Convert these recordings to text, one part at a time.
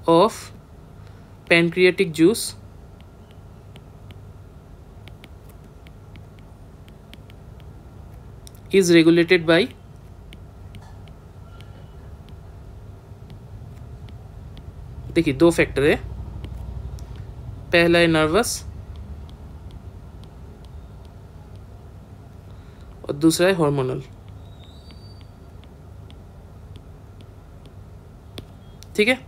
of pancreatic juice is regulated by देखिए दो factor है, पहला है नर्वस और दूसरा है हार्मोनल। ठीक है,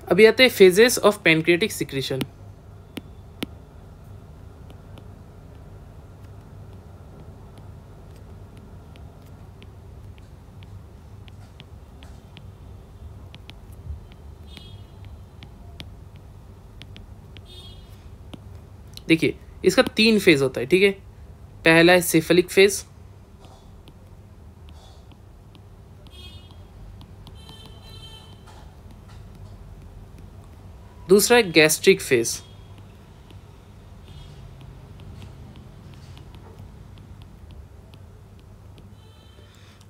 अभी आते हैं फेजेस ऑफ पैनक्रियाटिक सिक्रीशन। देखिए इसका 3 फेज होता है। ठीक है, पहला है सेफलिक फेज, दूसरा है गैस्ट्रिक फेज,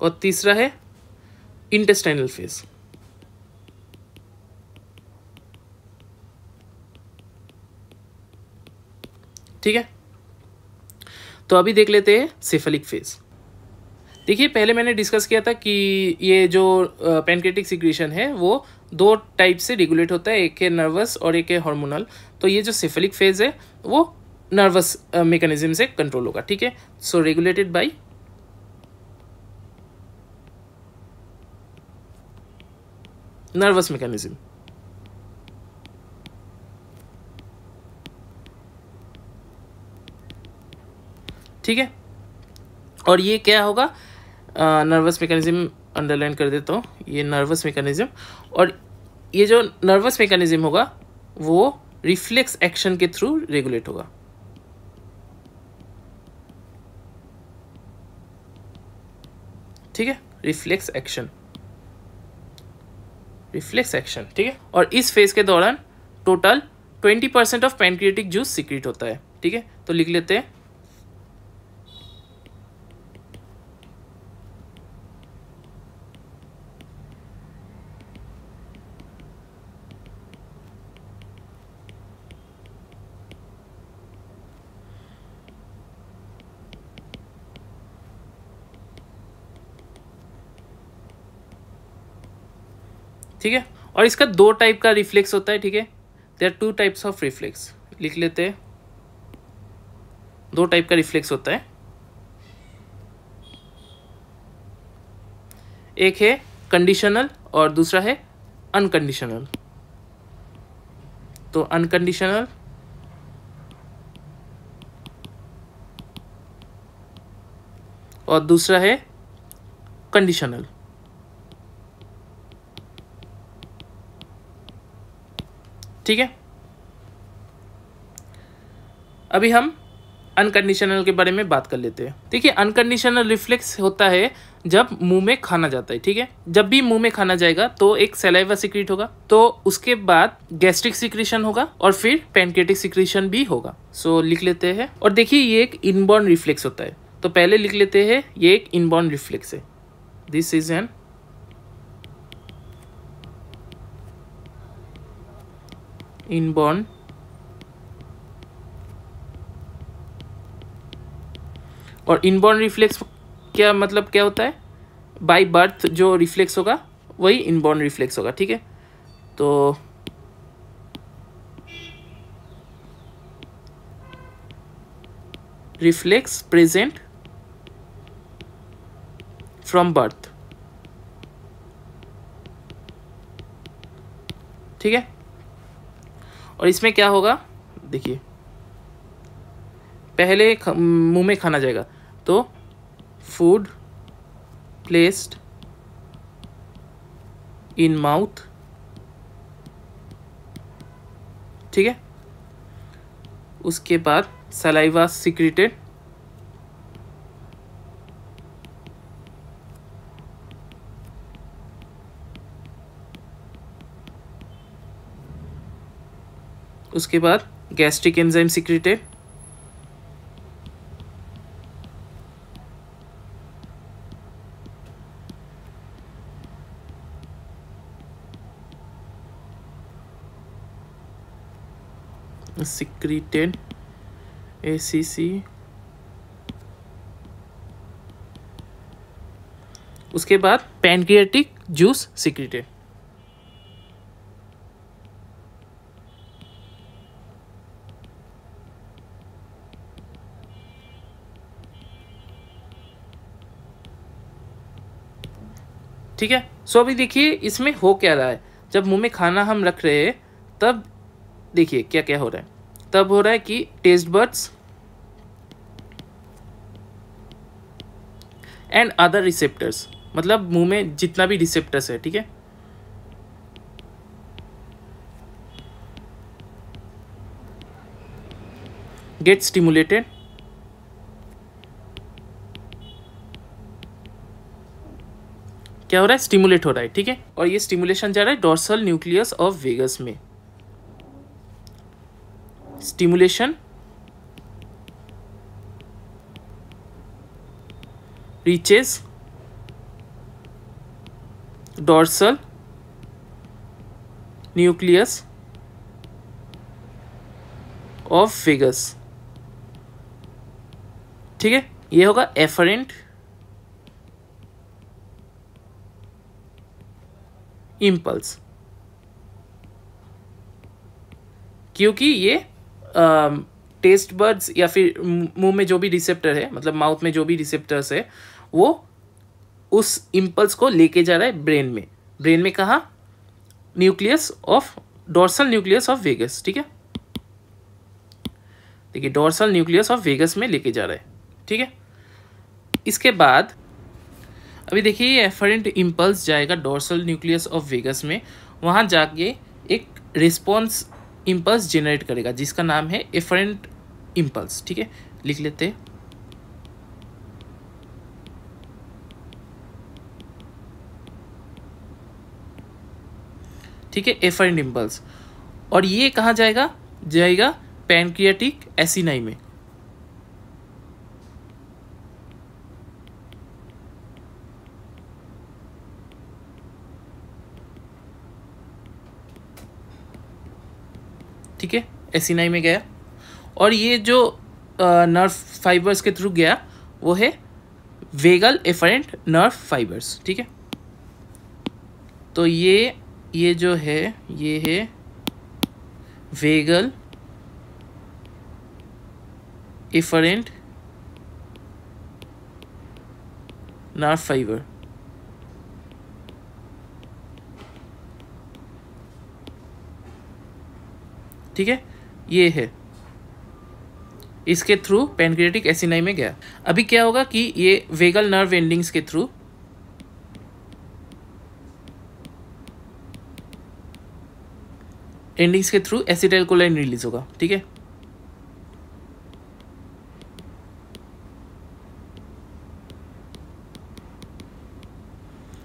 और तीसरा है इंटेस्टाइनल फेज। ठीक है, तो अभी देख लेते हैं सेफलिक फेज। देखिए पहले मैंने डिस्कस किया था कि ये जो पैनक्रियाटिक सिक्रीशन है वो 2 टाइप से रेगुलेट होता है, एक है नर्वस और एक है हार्मोनल। तो ये जो सेफलिक फेज है वो नर्वस मैकेनिज्म से कंट्रोल होगा। ठीक है, सो रेगुलेटेड बाय नर्वस मैकेनिज्म। ठीक है, और ये क्या होगा, नर्वस मैकेनिज्म अंडरलाइन कर देता हूँ, ये नर्वस मैकेनिज्म। और ये जो नर्वस मैकेनिज्म होगा वो रिफ्लेक्स एक्शन के थ्रू रेगुलेट होगा। ठीक है, रिफ्लेक्स एक्शन, रिफ्लेक्स एक्शन। ठीक है, और इस फेज के दौरान total 20% of pancreatic juice secrete होता है। ठीक है, तो लिख लेते हैं ठीक है, और इसका 2 टाइप का रिफ्लेक्स होता है। ठीक है, there are 2 types of reflex, लिख लेते हैं। 2 टाइप का रिफ्लेक्स होता है, एक है कंडीशनल और दूसरा है अनकंडीशनल। तो अनकंडीशनल और दूसरा है कंडीशनल। ठीक है, अभी हम अनकंडीशनल के बारे में बात कर लेते हैं। देखिए अनकंडीशनल रिफ्लेक्स होता है जब मुंह में खाना जाता है। ठीक है, जब भी मुंह में खाना जाएगा तो एक सलाइवा सिक्रीट होगा, तो उसके बाद गैस्ट्रिक सिक्रीशन होगा और फिर पैनक्रियाटिक सिक्रीशन भी होगा। सो लिख लेते हैं। और देखिए ये एक इनबॉर्न रिफ्लेक्स होता है, तो पहले लिख लेते हैं ये एक इनबॉर्न रिफ्लेक्स है। दिस इज एन इनबॉर्न और इनबॉर्न रिफ्लेक्स क्या मतलब क्या होता है, बाय बर्थ जो रिफ्लेक्स होगा वही इनबॉर्न रिफ्लेक्स होगा। ठीक है, तो रिफ्लेक्स प्रेजेंट फ्रॉम बर्थ। ठीक है, और इसमें क्या होगा, देखिए पहले मुंह में खाना जाएगा तो फूड प्लेस्ड इन माउथ। ठीक है, उसके बाद सलाइवा सिक्रेटेड, उसके बाद gastric enzyme secreted, secreted, ACC, उसके बाद पैनक्रियाटिक जूस सिक्रीटेड। ठीक है। सो अभी देखिए इसमें हो क्या रहा है, जब मुंह में खाना हम रख रहे हैं तब देखिए क्या क्या हो रहा है। तब हो रहा है कि taste buds and other receptors, मतलब मुंह में जितना भी रिसेप्टर्स है, ठीक है, गेट स्टिमुलेटेड। क्या हो रहा है, स्टिमुलेट हो रहा है, ठीक है। और ये स्टिमुलेशन जा रहा है डोर्सल न्यूक्लियस ऑफ वेगस में। Stimulation reaches dorsal nucleus of vagus, ठीक है। ये होगा एफरेंट इम्पल्स, क्योंकि ये टेस्ट बर्ड्स या फिर मुंह में जो भी रिसेप्टर है, मतलब माउथ में जो भी रिसेप्टर्स है, वो उस इम्पल्स को लेके जा रहा है ब्रेन में। ब्रेन में कहा, nucleus of dorsal nucleus of vagus, ठीक है। देखिए डोर्सल न्यूक्लियस ऑफ वेगस में लेके जा रहा है, ठीक है। इसके बाद अभी देखिए ये एफरेंट इम्पल्स जाएगा डोर्सल न्यूक्लियस ऑफ वेगस में, वहाँ जाके एक रिस्पॉन्स इम्पल्स जनरेट करेगा जिसका नाम है एफरेंट इम्पल्स, ठीक है। लिख लेते हैं, ठीक है, एफरेंट इम्पल्स। और ये कहाँ जाएगा, जाएगा पैनक्रियाटिक एसिनाई में, ठीक है, एसिनाई में गया। और ये जो नर्व फाइबर्स के थ्रू गया वो है वेगल एफरेंट नर्व फाइबर्स, ठीक है। तो ये जो है ये है वेगल एफरेंट नर्व फाइबर, ठीक है, ये है, इसके थ्रू पैनक्रियाटिक एसिनाई में गया। अभी क्या होगा कि ये वेगल नर्व एंडिंग्स के थ्रू एसिटाइल कोलाइन रिलीज होगा, ठीक है।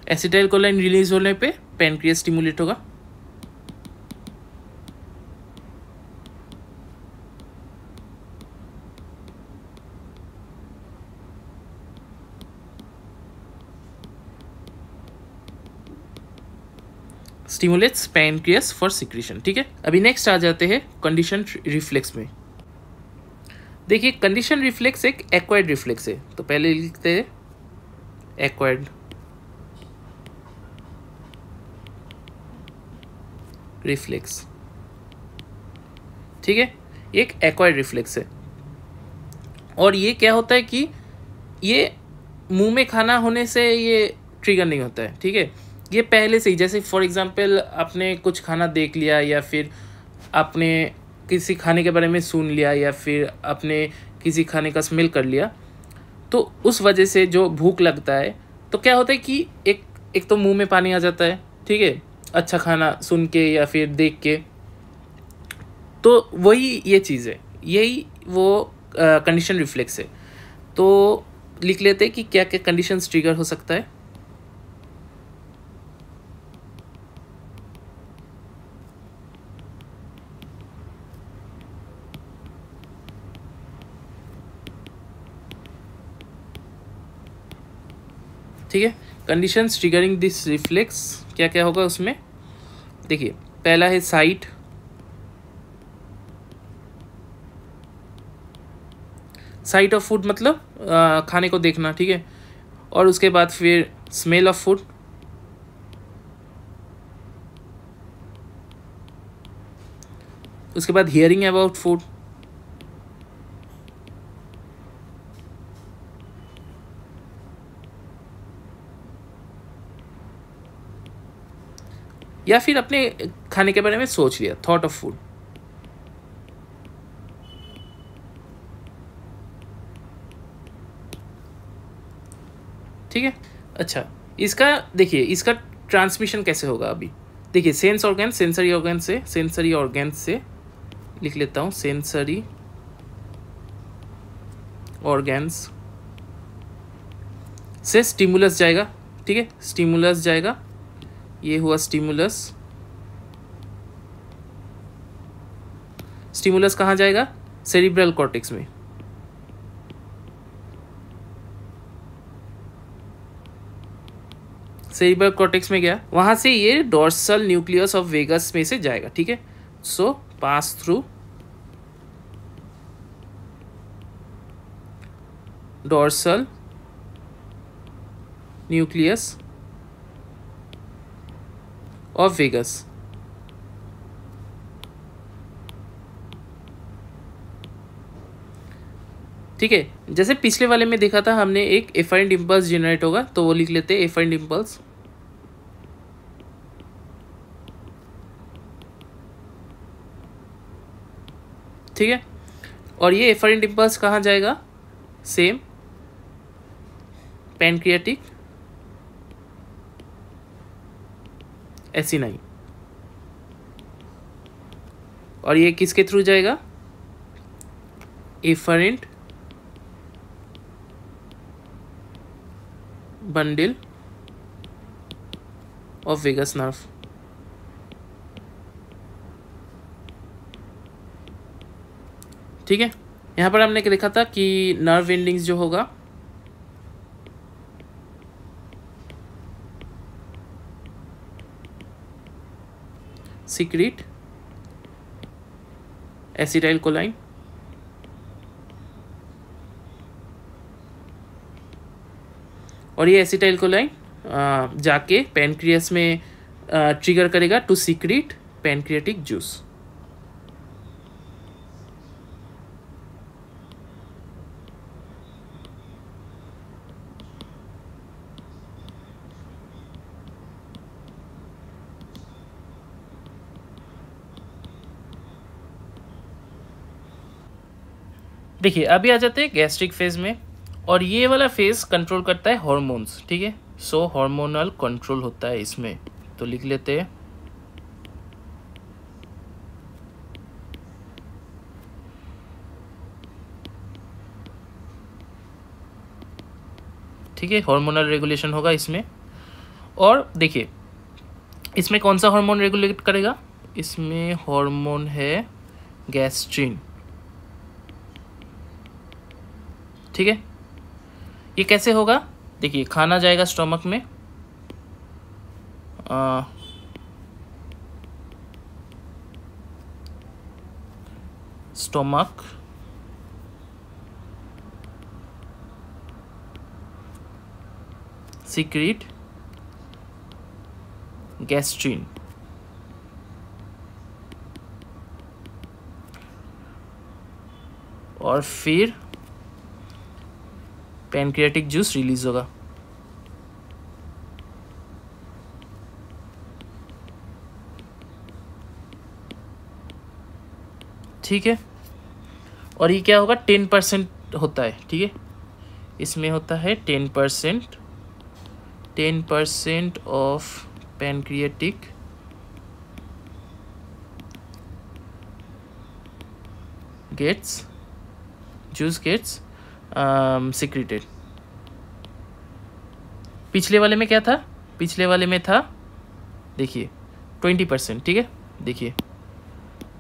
एसिटाइल कोलाइन रिलीज होने पे पैनक्रियास स्टिमुलेट होगा। स्टिमुलेट्स पैनक्रियास फॉर सिक्रीशन, ठीक है। अभी नेक्स्ट आ जाते हैं कंडीशन रिफ्लेक्स में। देखिए कंडीशन रिफ्लेक्स एक एक्वायर्ड रिफ्लेक्स है, तो पहले लिखते हैं एक्वायर्ड रिफ्लेक्स, ठीक है, एक एक्वायर्ड रिफ्लेक्स है। और ये क्या होता है कि ये मुंह में खाना होने से ये ट्रिगर नहीं होता है, ठीक है। ये पहले से ही, जैसे फॉर एग्जांपल आपने कुछ खाना देख लिया या फिर आपने किसी खाने के बारे में सुन लिया या फिर आपने किसी खाने का स्मेल कर लिया, तो उस वजह से जो भूख लगता है तो क्या होता है कि एक तो मुंह में पानी आ जाता है, ठीक है, अच्छा खाना सुन के या फिर देख के। तो वही ये चीज़ है, यही वो कंडीशन रिफ्लेक्स है। तो लिख लेते हैं कि क्या क्या कंडीशंस ट्रिगर हो सकता है। ठीक है, कंडीशंस ट्रिगरिंग दिस रिफ्लेक्स क्या क्या होगा उसमें। देखिए पहला है साइट, साइट ऑफ फूड मतलब खाने को देखना, ठीक है। और उसके बाद फिर स्मेल ऑफ फूड, उसके बाद हियरिंग अबाउट फूड, या फिर अपने खाने के बारे में सोच लिया, थॉट ऑफ फूड। ठीक है। अच्छा, इसका देखिए, इसका ट्रांसमिशन कैसे होगा अभी। देखिए, सेंस ऑर्गन, सेंसरी ऑर्गन से, सेंसरी ऑर्गन से लिख लेता हूँ, सेंसरी ऑर्गन्स से स्टिमुलस जाएगा, ठीक है, स्टिमुलस जाएगा, ये हुआ स्टिमुलस। स्टिमुलस कहाँ जाएगा, सेरिब्रल कॉर्टेक्स में। सेरिब्रल कॉर्टेक्स में गया, वहां से ये डोर्सल न्यूक्लियस ऑफ वेगस में से जाएगा, ठीक है। So pass through dorsal nucleus of vagus. ठीक है, जैसे पिछले वाले में देखा था हमने, एक एफरेंट इम्पल्स जनरेट होगा, तो वो लिख लेते हैं एफरेंट इम्पल्स। ठीक है, और ये एफरेंट इम्पल्स कहाँ जाएगा, सेम पैनक्रियाटिक एसिनाई। और ये किसके थ्रू जाएगा, efferent bundle of vagus nerve. ठीक है, यहाँ पर हमने देखा था कि नर्व एंडिंग्स जो होगा, सीक्रेट एसिटाइल कोलाइन, और ये एसिटाइल कोलाइन जाके पैनक्रियास में ट्रिगर करेगा टू सीक्रेट पैनक्रियाटिक जूस। देखिए, अभी आ जाते हैं गैस्ट्रिक फेज में, और ये वाला फेज कंट्रोल करता है हॉर्मोन्स, ठीक है। सो हार्मोनल कंट्रोल होता है इसमें, तो लिख लेते हैं ठीक है, हार्मोनल रेगुलेशन होगा इसमें। और देखिए, इसमें कौन सा हार्मोन रेगुलेट करेगा, इसमें हार्मोन है गैस्ट्रिन, ठीक है। ये कैसे होगा, देखिए, खाना जाएगा स्टमक में, स्टमक सीक्रेट गैस्ट्रिन, और फिर पैनक्रियाटिक जूस रिलीज होगा। ठीक है, और ये क्या होगा, 10% होता है, ठीक है। इसमें होता है 10% of pancreatic juice gets secreted. पिछले वाले में क्या था, पिछले वाले में था, देखिए 20%, ठीक है, देखिए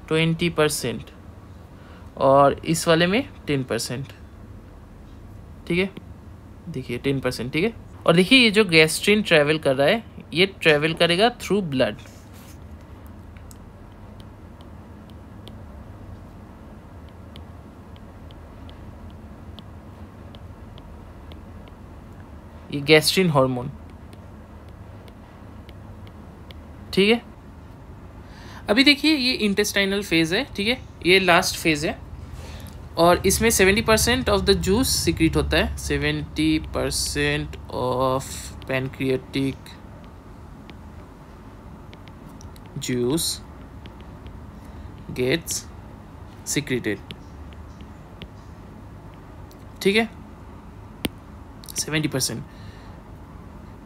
20%, और इस वाले में 10%, ठीक है, देखिए 10%, ठीक है। और देखिए, ये जो गैस्ट्रिन ट्रैवल कर रहा है, ये ट्रैवल करेगा थ्रू ब्लड, ये गैस्ट्रिन हार्मोन, ठीक है। अभी देखिए ये इंटेस्टाइनल फेज है, ठीक है, ये लास्ट फेज है और इसमें 70% ऑफ द जूस सिक्रीट होता है। 70% of pancreatic juice gets secreted, ठीक है, 70%।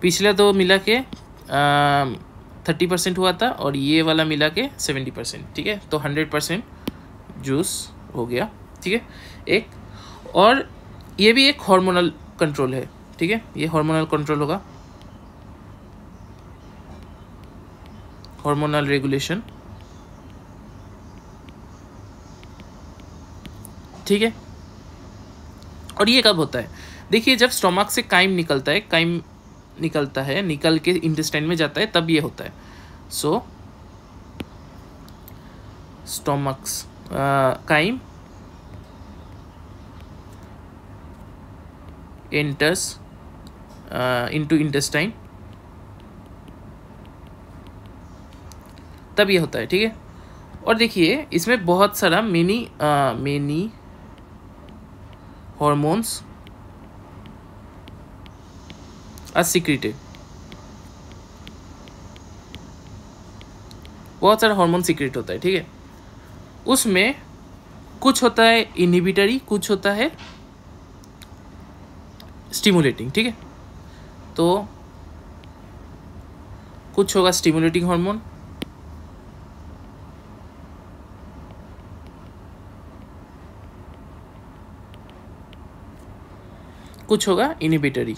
पिछला तो मिला के 30% हुआ था और ये वाला मिला के 70%, ठीक है। तो 100% जूस हो गया, ठीक है। एक और ये भी एक हार्मोनल कंट्रोल है, ठीक है, ये हार्मोनल कंट्रोल होगा, हार्मोनल रेगुलेशन, ठीक है। और ये कब होता है? देखिए जब स्टोमक से काइम निकलता है, काइम निकलता है, निकल के इंटेस्टाइन में जाता है, तब ये होता है। So stomach's chyme enters into intestine, तब ये होता है, ठीक है। और देखिए इसमें बहुत सारा मेनी हॉर्मोन्स आर सिक्रीटेड, बहुत सारा हार्मोन सिक्रेट होता है, ठीक है। उसमें कुछ होता है इनहिबिटरी, कुछ होता है स्टिमुलेटिंग, ठीक है। तो कुछ होगा स्टिमुलेटिंग हार्मोन, कुछ होगा इनहिबिटरी।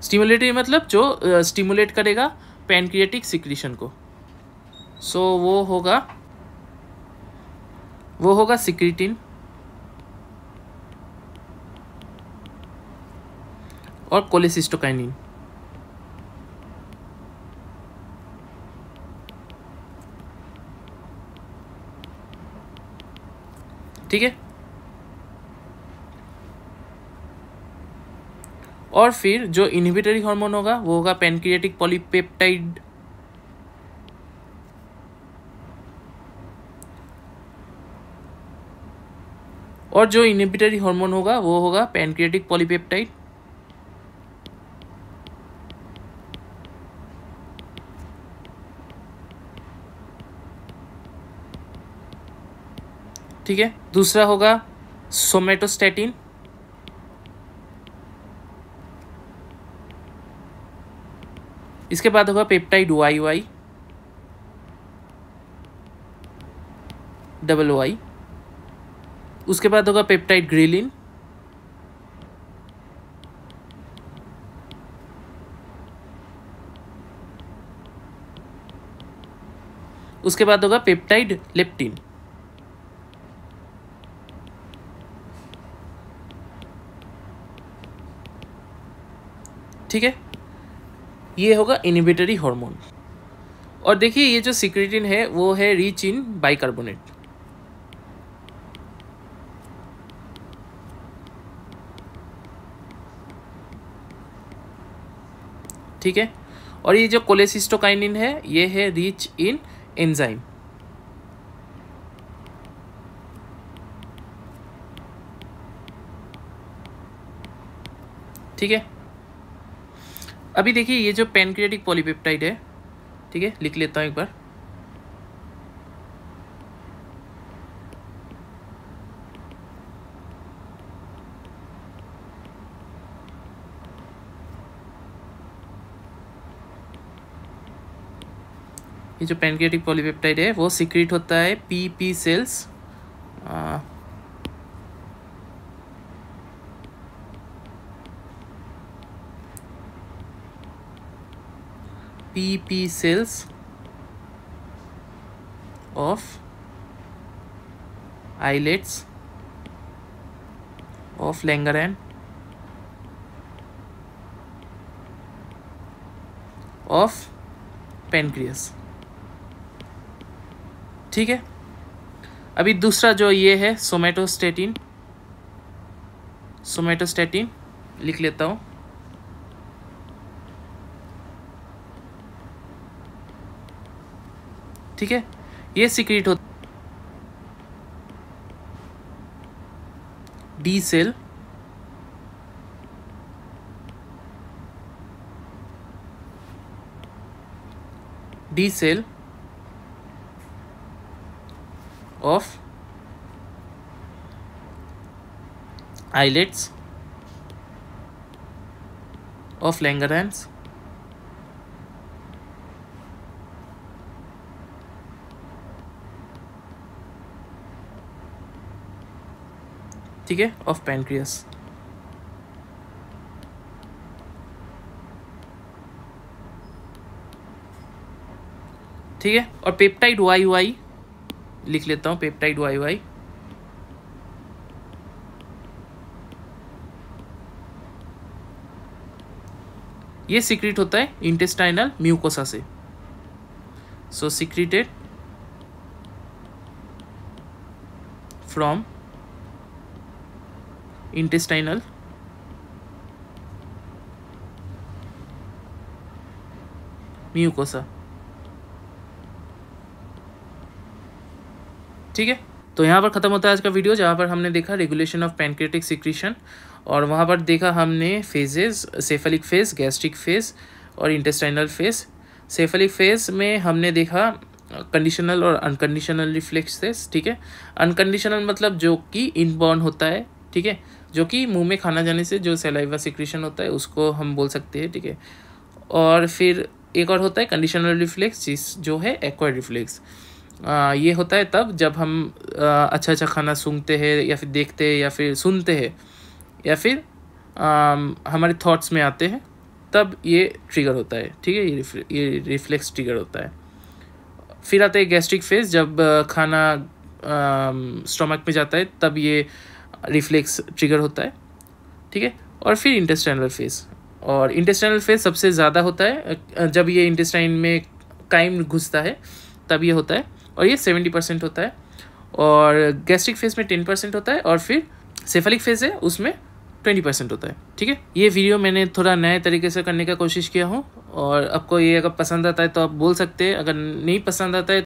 स्टिमुलेटरी मतलब जो स्टिमुलेट करेगा पैनक्रियाटिक सिक्रीशन को। सो वो होगा सिक्रीटिन और कोलेसिस्टोकाइनिन, ठीक है। और फिर जो इनहिबिटरी हार्मोन होगा वो होगा पैनक्रियाटिक पॉलीपेप्टाइड, और जो इनहिबिटरी हार्मोन होगा वो होगा पैनक्रियाटिक पॉलीपेप्टाइड, ठीक है। दूसरा होगा सोमेटोस्टैटिन, इसके बाद होगा पेप्टाइड YY डबल Y, उसके बाद होगा पेप्टाइड ग्रेलिन, उसके बाद होगा पेप्टाइड लेप्टिन, ठीक है। ये होगा इनहिबिटरी हार्मोन। और देखिए ये जो सिक्रीटिन है वो है रिच इन बाइकार्बोनेट, ठीक है। और ये जो कोलेसिस्टोकाइनिन है ये है रिच इन एंजाइम, ठीक है। अभी देखिए ये जो पैनक्रियाटिक पॉलीपेप्टाइड है, ठीक है, लिख लेता हूँ एक बार। ये जो पैनक्रियाटिक पॉलीपेप्टाइड है वो सिक्रीट होता है PP cells, PP cells of islets of Langerhans of pancreas, ठीक है। अभी दूसरा जो ये है सोमेटोस्टेटिन, सोमेटोस्टेटिन लिख लेता हूँ। ठीक है, ये सीक्रेट होता D cell, D cell of islets of Langerhans, ठीक है, ऑफ पैनक्रियास। ठीक है, और पेप्टाइड वाई वाई लिख लेता हूँ, पेप्टाइड वाई वाई। ये सीक्रेट होता है इंटेस्टाइनल म्यूकोसा से। सो सीक्रेटेड फ्रॉम इंटेस्टाइनल म्यूकोसा। ठीक है, तो यहाँ पर ख़त्म होता है आज का वीडियो, जहाँ पर हमने देखा रेगुलेशन ऑफ पैनक्रियाटिक सिक्रीशन, और वहाँ पर देखा हमने phases, cephalic phase, gastric phase और इंटेस्टाइनल फेज। सेफेलिक फेज में हमने देखा कंडीशनल और अनकंडीशनल रिफ्लेक्सेस। ठीक है, अनकंडीशनल मतलब जो कि इनबॉर्न होता है, ठीक है, जो कि मुंह में खाना जाने से जो सलाइवा सिक्रीशन होता है उसको हम बोल सकते हैं। ठीक है, और फिर एक और होता है कंडीशनल रिफ्लेक्स, जो है एक्वायर्ड रिफ्लेक्स। ये होता है तब जब हम अच्छा अच्छा खाना सूंघते हैं या फिर देखते हैं या फिर सुनते हैं या फिर हमारे थॉट्स में आते हैं, तब ये ट्रिगर होता है। ठीक है, ये रिफ्लेक्स ट्रिगर होता है। फिर आता है गैस्ट्रिक फेज, जब खाना स्टोमक में जाता है तब ये रिफ्लेक्स ट्रिगर होता है। ठीक है, और फिर इंटेस्टाइनल फेज, और इंटेस्टाइनल फेज सबसे ज़्यादा होता है जब ये इंटेस्टाइन में काइम घुसता है, तब ये होता है, और ये 70% होता है। और गैस्ट्रिक फेज में 10% होता है, और फिर सेफेलिक फेज है उसमें 20% होता है। ठीक है, ये वीडियो मैंने थोड़ा नए तरीके से करने का कोशिश किया हूँ, और आपको ये अगर पसंद आता है तो आप बोल सकते हैं, अगर नहीं पसंद आता है